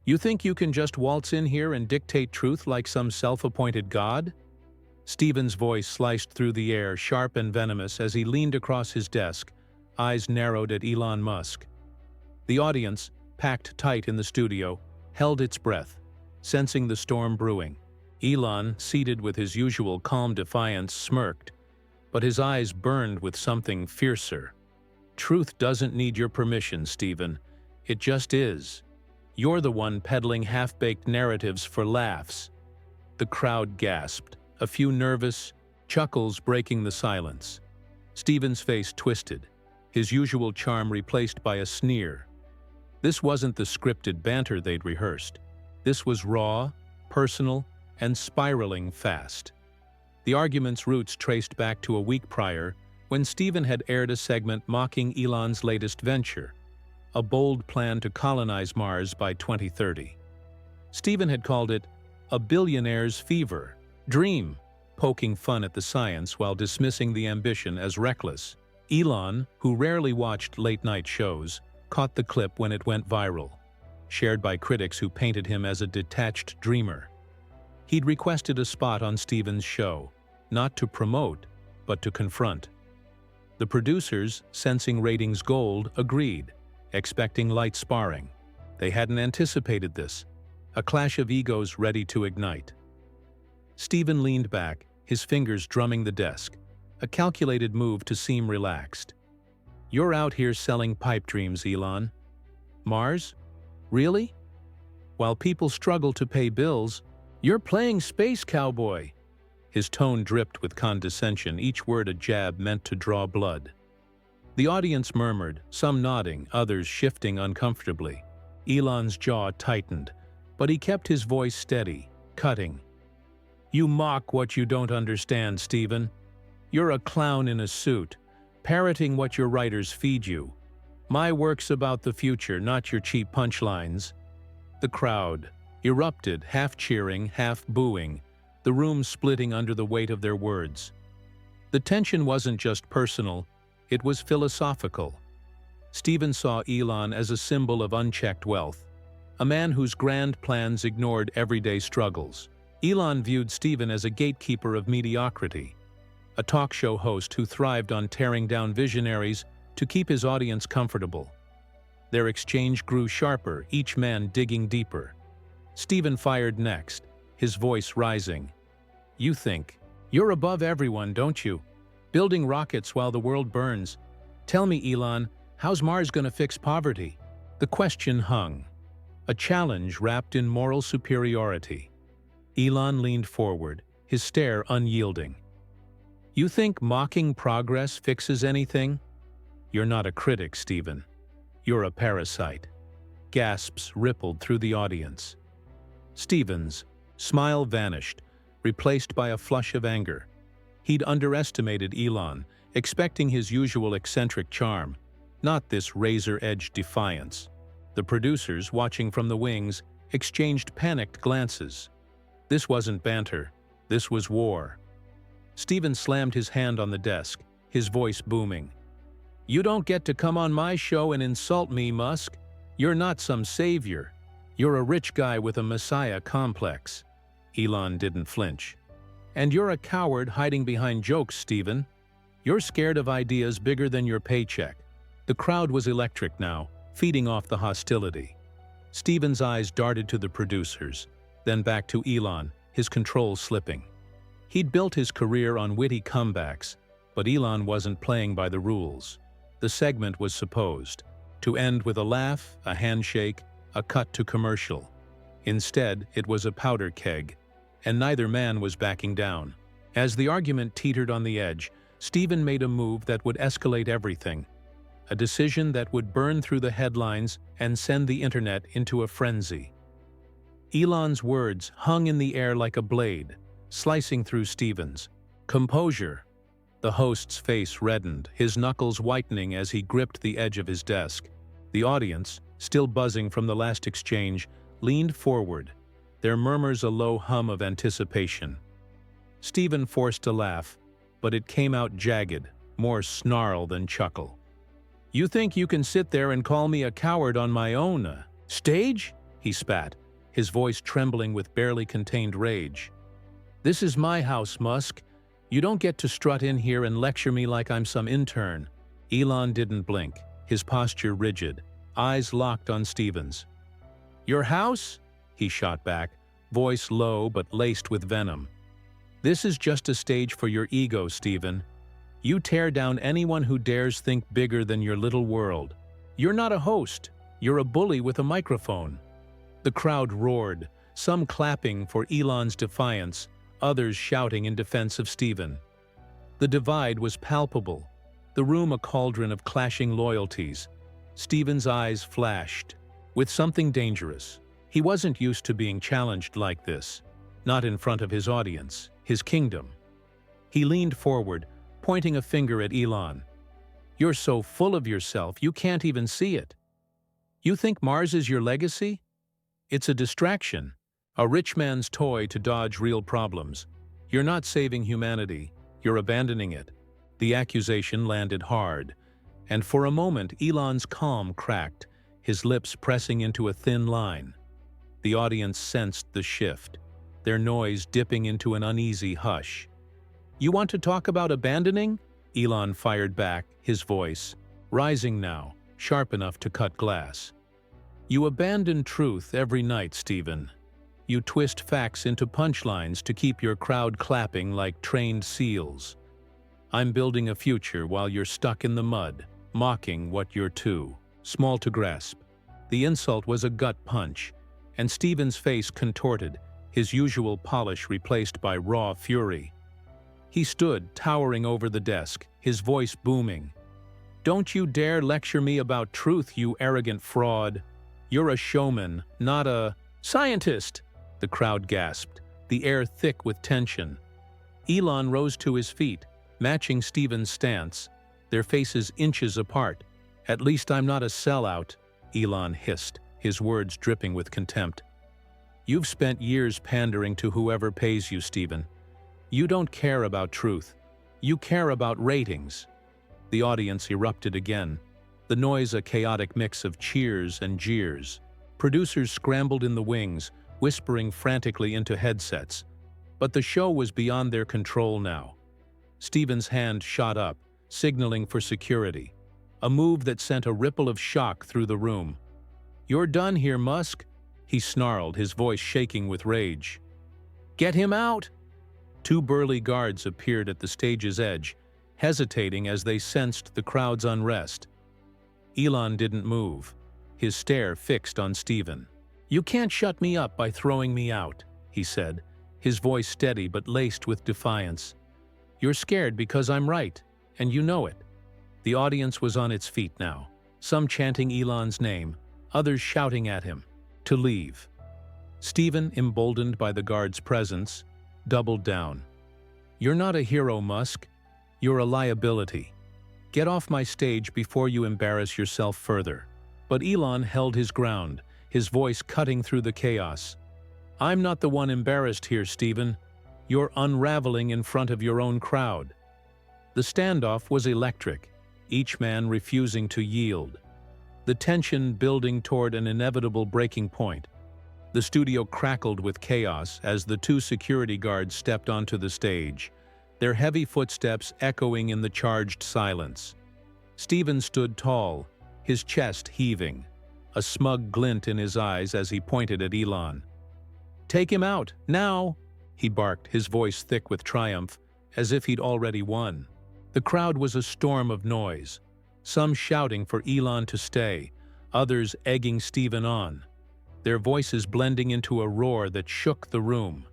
You think you can just waltz in here and dictate truth like some self-appointed god? Stephen's voice sliced through the air, sharp and venomous, as he leaned across his desk, eyes narrowed at Elon Musk. The audience, packed tight in the studio, held its breath, sensing the storm brewing. Elon, seated with his usual calm defiance, smirked, but his eyes burned with something fiercer. Truth doesn't need your permission, Stephen. It just is. You're the one peddling half-baked narratives for laughs. The crowd gasped, a few nervous chuckles breaking the silence. Stephen's face twisted, his usual charm replaced by a sneer. This wasn't the scripted banter they'd rehearsed. This was raw, personal, and spiraling fast. The argument's roots traced back to a week prior, when Stephen had aired a segment mocking Elon's latest venture, a bold plan to colonize Mars by 2030. Stephen had called it a billionaire's fever dream, poking fun at the science while dismissing the ambition as reckless. Elon, who rarely watched late-night shows, caught the clip when it went viral, shared by critics who painted him as a detached dreamer. He'd requested a spot on Stephen's show, not to promote, but to confront. The producers, sensing ratings gold, agreed, expecting light sparring. They hadn't anticipated this, a clash of egos ready to ignite. Stephen leaned back, his fingers drumming the desk, a calculated move to seem relaxed. You're out here selling pipe dreams, Elon. Mars? Really? While people struggle to pay bills, you're playing space cowboy. His tone dripped with condescension, each word a jab meant to draw blood. The audience murmured, some nodding, others shifting uncomfortably. Elon's jaw tightened, but he kept his voice steady, cutting. You mock what you don't understand, Stephen. You're a clown in a suit, parroting what your writers feed you. My work's about the future, not your cheap punchlines. The crowd erupted, half cheering, half booing, the room splitting under the weight of their words. The tension wasn't just personal, it was philosophical. Stephen saw Elon as a symbol of unchecked wealth, a man whose grand plans ignored everyday struggles. Elon viewed Stephen as a gatekeeper of mediocrity, a talk show host who thrived on tearing down visionaries to keep his audience comfortable. Their exchange grew sharper, each man digging deeper. Stephen fired next, his voice rising. You think you're above everyone, don't you? Building rockets while the world burns. Tell me, Elon, how's Mars gonna fix poverty? The question hung, a challenge wrapped in moral superiority. Elon leaned forward, his stare unyielding. You think mocking progress fixes anything? You're not a critic, Stephen. You're a parasite. Gasps rippled through the audience. Stephen's smile vanished, replaced by a flush of anger. He'd underestimated Elon, expecting his usual eccentric charm, not this razor-edged defiance. The producers, watching from the wings, exchanged panicked glances. This wasn't banter, this was war. Stephen slammed his hand on the desk, his voice booming. You don't get to come on my show and insult me, Musk. You're not some savior. You're a rich guy with a messiah complex. Elon didn't flinch. And you're a coward hiding behind jokes, Stephen. You're scared of ideas bigger than your paycheck. The crowd was electric now, feeding off the hostility. Stephen's eyes darted to the producers, then back to Elon, his control slipping. He'd built his career on witty comebacks, but Elon wasn't playing by the rules. The segment was supposed to end with a laugh, a handshake, a cut to commercial. Instead, it was a powder keg, and neither man was backing down. As the argument teetered on the edge, Stephen made a move that would escalate everything, a decision that would burn through the headlines and send the internet into a frenzy. Elon's words hung in the air like a blade, slicing through Stephen's. Composure. The host's face reddened, his knuckles whitening as he gripped the edge of his desk. The audience, still buzzing from the last exchange, leaned forward, their murmurs a low hum of anticipation. Stephen forced a laugh, but it came out jagged, more snarl than chuckle. You think you can sit there and call me a coward on my own stage? he spat, his voice trembling with barely contained rage. "This is my house, Musk. You don't get to strut in here and lecture me like I'm some intern." Elon didn't blink, his posture rigid, eyes locked on Stevens. "Your house?" he shot back, voice low but laced with venom. "This is just a stage for your ego, Steven. You tear down anyone who dares think bigger than your little world. You're not a host, you're a bully with a microphone." The crowd roared, some clapping for Elon's defiance, others shouting in defense of Steven. The divide was palpable, the room a cauldron of clashing loyalties. Steven's eyes flashed, with something dangerous. He wasn't used to being challenged like this, not in front of his audience, his kingdom. He leaned forward, pointing a finger at Elon. "You're so full of yourself, you can't even see it. You think Mars is your legacy? It's a distraction, a rich man's toy to dodge real problems. You're not saving humanity, you're abandoning it." The accusation landed hard, and for a moment Elon's calm cracked, his lips pressing into a thin line. The audience sensed the shift, their noise dipping into an uneasy hush. "You want to talk about abandoning?" Elon fired back, his voice rising now, sharp enough to cut glass. "You abandon truth every night, Steven. You twist facts into punchlines to keep your crowd clapping like trained seals. I'm building a future while you're stuck in the mud, mocking what you're too small to grasp." The insult was a gut punch, and Steven's face contorted, his usual polish replaced by raw fury. He stood, towering over the desk, his voice booming. "Don't you dare lecture me about truth, you arrogant fraud. You're a showman, not a scientist." The crowd gasped, the air thick with tension. Elon rose to his feet, matching Steven's stance, their faces inches apart. "At least I'm not a sellout," Elon hissed, his words dripping with contempt. "You've spent years pandering to whoever pays you, Steven. You don't care about truth. You care about ratings." The audience erupted again, the noise a chaotic mix of cheers and jeers. Producers scrambled in the wings, whispering frantically into headsets. But the show was beyond their control now. Steven's hand shot up, signaling for security, a move that sent a ripple of shock through the room. "You're done here, Musk," he snarled, his voice shaking with rage. "Get him out!" Two burly guards appeared at the stage's edge, hesitating as they sensed the crowd's unrest. Elon didn't move, his stare fixed on Steven. "You can't shut me up by throwing me out," he said, his voice steady but laced with defiance. "You're scared because I'm right, and you know it." The audience was on its feet now, some chanting Elon's name, others shouting at him to leave. Steven, emboldened by the guard's presence, doubled down. "You're not a hero, Musk. You're a liability. Get off my stage before you embarrass yourself further." But Elon held his ground, his voice cutting through the chaos. "I'm not the one embarrassed here, Steven. You're unraveling in front of your own crowd." The standoff was electric, each man refusing to yield, the tension building toward an inevitable breaking point. The studio crackled with chaos as the two security guards stepped onto the stage, their heavy footsteps echoing in the charged silence. Steven stood tall, his chest heaving, a smug glint in his eyes as he pointed at Elon. "Take him out, now!" he barked, his voice thick with triumph, as if he'd already won. The crowd was a storm of noise, some shouting for Elon to stay, others egging Steven on, their voices blending into a roar that shook the room.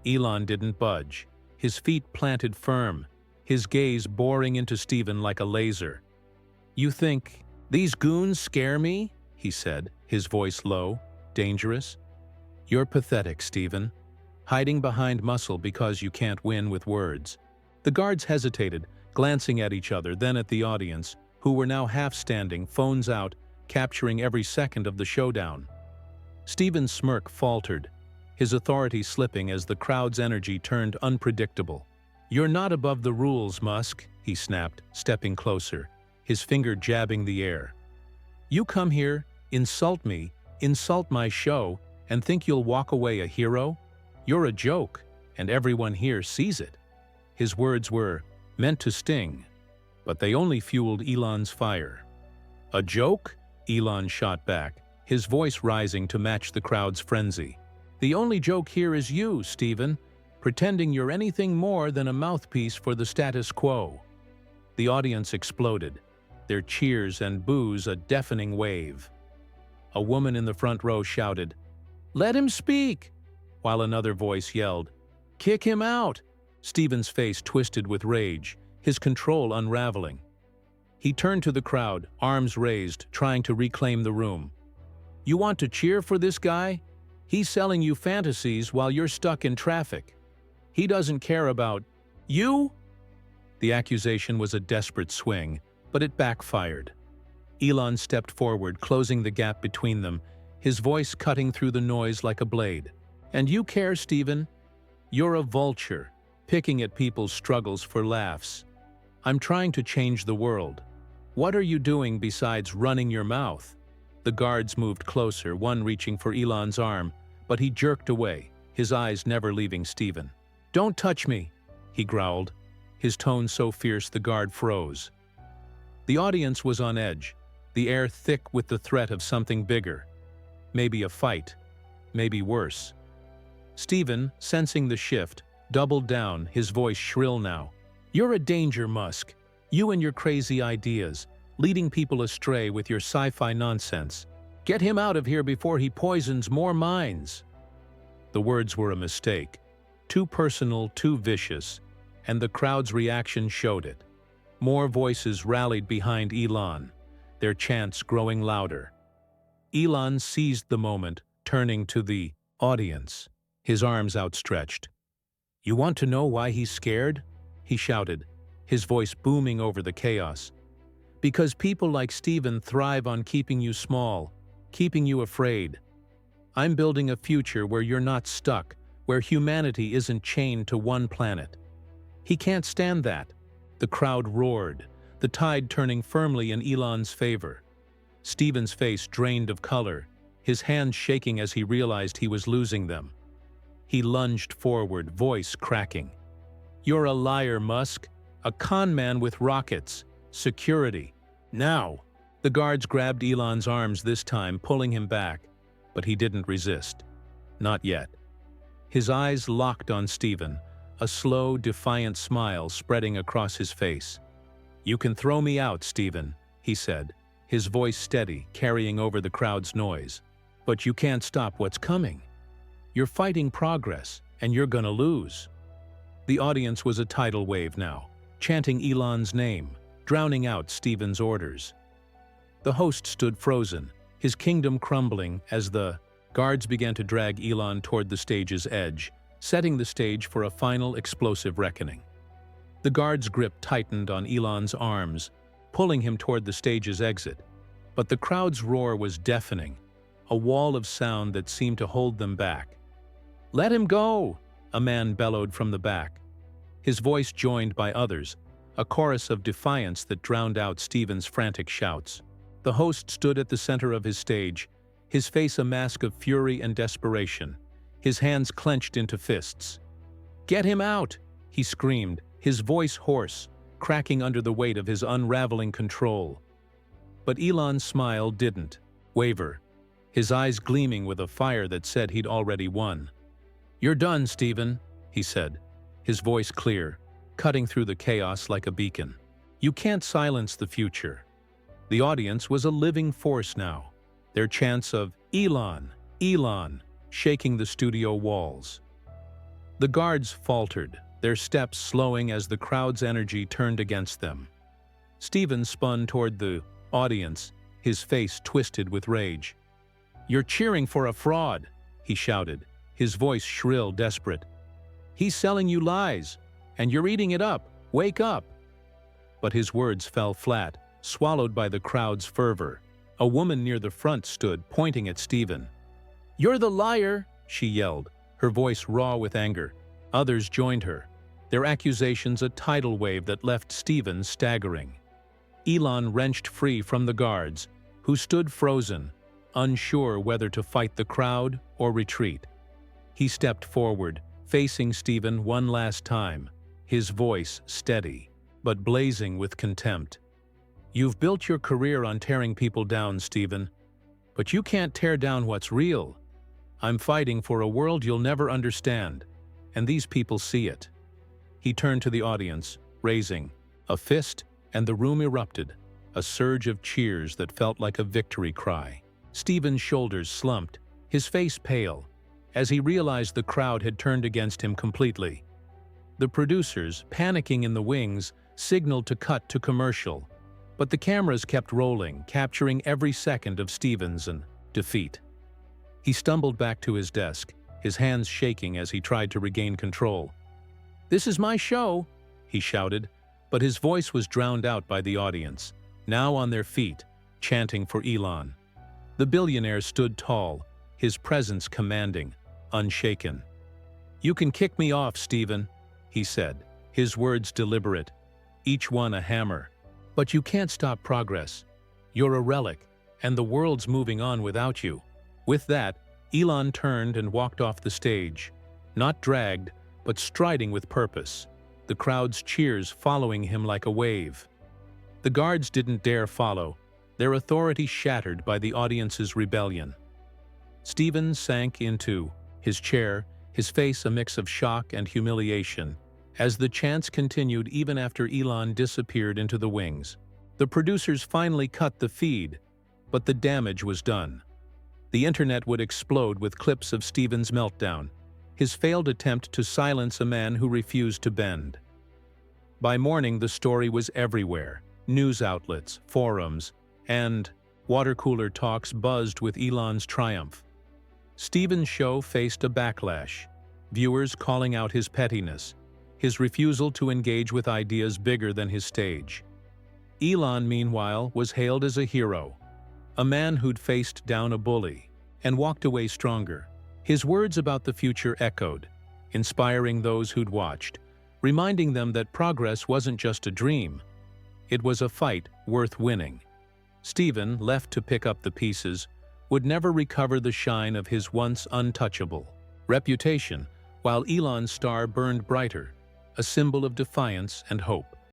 Elon didn't budge, his feet planted firm, his gaze boring into Steven like a laser. "You think these goons scare me?" he said, his voice low, dangerous. "You're pathetic, Steven, hiding behind muscle because you can't win with words." The guards hesitated, glancing at each other, then at the audience, who were now half-standing, phones out, capturing every second of the showdown. Steven's smirk faltered, his authority slipping as the crowd's energy turned unpredictable. "You're not above the rules, Musk," he snapped, stepping closer, his finger jabbing the air. "You come here, insult me, Insult my show and think you'll walk away a hero? You're a joke, and everyone here sees it." His words were meant to sting, but they only fueled Elon's fire. "A joke?" Elon shot back, his voice rising to match the crowd's frenzy. "The only joke here is you, Stephen, pretending you're anything more than a mouthpiece for the status quo." The audience exploded, their cheers and boos a deafening wave. A woman in the front row shouted, "Let him speak!" while another voice yelled, "Kick him out!" Stephen's face twisted with rage, his control unraveling. He turned to the crowd, arms raised, trying to reclaim the room. "You want to cheer for this guy? He's selling you fantasies while you're stuck in traffic. He doesn't care about you." The accusation was a desperate swing, but it backfired. Elon stepped forward, closing the gap between them, his voice cutting through the noise like a blade. "And you care, Stephen? You're a vulture, picking at people's struggles for laughs. I'm trying to change the world. What are you doing besides running your mouth?" The guards moved closer, one reaching for Elon's arm, but he jerked away, his eyes never leaving Stephen. "Don't touch me," he growled, his tone so fierce the guard froze. The audience was on edge, the air thick with the threat of something bigger. Maybe a fight, maybe worse. Stephen, sensing the shift, doubled down, his voice shrill now. "You're a danger, Musk. You and your crazy ideas, leading people astray with your sci-fi nonsense. Get him out of here before he poisons more minds." The words were a mistake, too personal, too vicious, and the crowd's reaction showed it. More voices rallied behind Elon, their chants growing louder. Elon seized the moment, turning to the audience, his arms outstretched. "You want to know why he's scared?" he shouted, his voice booming over the chaos. "Because people like Stephen thrive on keeping you small, keeping you afraid. I'm building a future where you're not stuck, where humanity isn't chained to one planet." He can't stand that. The crowd roared, the tide turning firmly in Elon's favor. Stephen's face drained of color, his hands shaking as he realized he was losing them. He lunged forward, voice cracking. "You're a liar, Musk, a con man with rockets. Security. Now!" The guards grabbed Elon's arms this time, pulling him back, but he didn't resist. Not yet. His eyes locked on Stephen, a slow, defiant smile spreading across his face. "You can throw me out, Stephen," he said, his voice steady, carrying over the crowd's noise. "But you can't stop what's coming. You're fighting progress, and you're gonna lose." The audience was a tidal wave now, chanting Elon's name, drowning out Stephen's orders. The host stood frozen, his kingdom crumbling as the guards began to drag Elon toward the stage's edge, setting the stage for a final explosive reckoning. The guard's grip tightened on Elon's arms, pulling him toward the stage's exit. But the crowd's roar was deafening, a wall of sound that seemed to hold them back. "Let him go!" a man bellowed from the back, his voice joined by others, a chorus of defiance that drowned out Stephen's frantic shouts. The host stood at the center of his stage, his face a mask of fury and desperation, his hands clenched into fists. "Get him out!" he screamed, his voice hoarse, cracking under the weight of his unraveling control. But Elon's smile didn't waver, his eyes gleaming with a fire that said he'd already won. "You're done, Stephen," he said, his voice clear, cutting through the chaos like a beacon. "You can't silence the future." The audience was a living force now, their chants of "Elon, Elon," shaking the studio walls. The guards faltered, their steps slowing as the crowd's energy turned against them. Stephen spun toward the audience, his face twisted with rage. "You're cheering for a fraud," he shouted, his voice shrill, desperate. "He's selling you lies, and you're eating it up. Wake up!" But his words fell flat, swallowed by the crowd's fervor. A woman near the front stood, pointing at Stephen. "You're the liar!" she yelled, her voice raw with anger. Others joined her, their accusations a tidal wave that left Stephen staggering. Elon wrenched free from the guards, who stood frozen, unsure whether to fight the crowd or retreat. He stepped forward, facing Stephen one last time, his voice steady, but blazing with contempt. "You've built your career on tearing people down, Stephen, but you can't tear down what's real. I'm fighting for a world you'll never understand, and these people see it." He turned to the audience, raising a fist, and the room erupted, a surge of cheers that felt like a victory cry. Stephen's shoulders slumped, his face pale, as he realized the crowd had turned against him completely. The producers, panicking in the wings, signaled to cut to commercial, but the cameras kept rolling, capturing every second of Stephen's defeat. He stumbled back to his desk, his hands shaking as he tried to regain control. "This is my show," he shouted, but his voice was drowned out by the audience, now on their feet, chanting for Elon. The billionaire stood tall, his presence commanding, unshaken. "You can kick me off, Stephen," he said, his words deliberate, each one a hammer. "But you can't stop progress. You're a relic, and the world's moving on without you." With that, Elon turned and walked off the stage, not dragged, but striding with purpose, the crowd's cheers following him like a wave. The guards didn't dare follow, their authority shattered by the audience's rebellion. Stephen sank into his chair, his face a mix of shock and humiliation, as the chants continued even after Elon disappeared into the wings. The producers finally cut the feed, but the damage was done. The internet would explode with clips of Stephen's meltdown, his failed attempt to silence a man who refused to bend. By morning, the story was everywhere. News outlets, forums, and water-cooler talks buzzed with Elon's triumph. Stephen's show faced a backlash, viewers calling out his pettiness, his refusal to engage with ideas bigger than his stage. Elon, meanwhile, was hailed as a hero, a man who'd faced down a bully and walked away stronger. His words about the future echoed, inspiring those who'd watched, reminding them that progress wasn't just a dream. It was a fight worth winning. Stephen, left to pick up the pieces, would never recover the shine of his once untouchable reputation, while Elon's star burned brighter, a symbol of defiance and hope.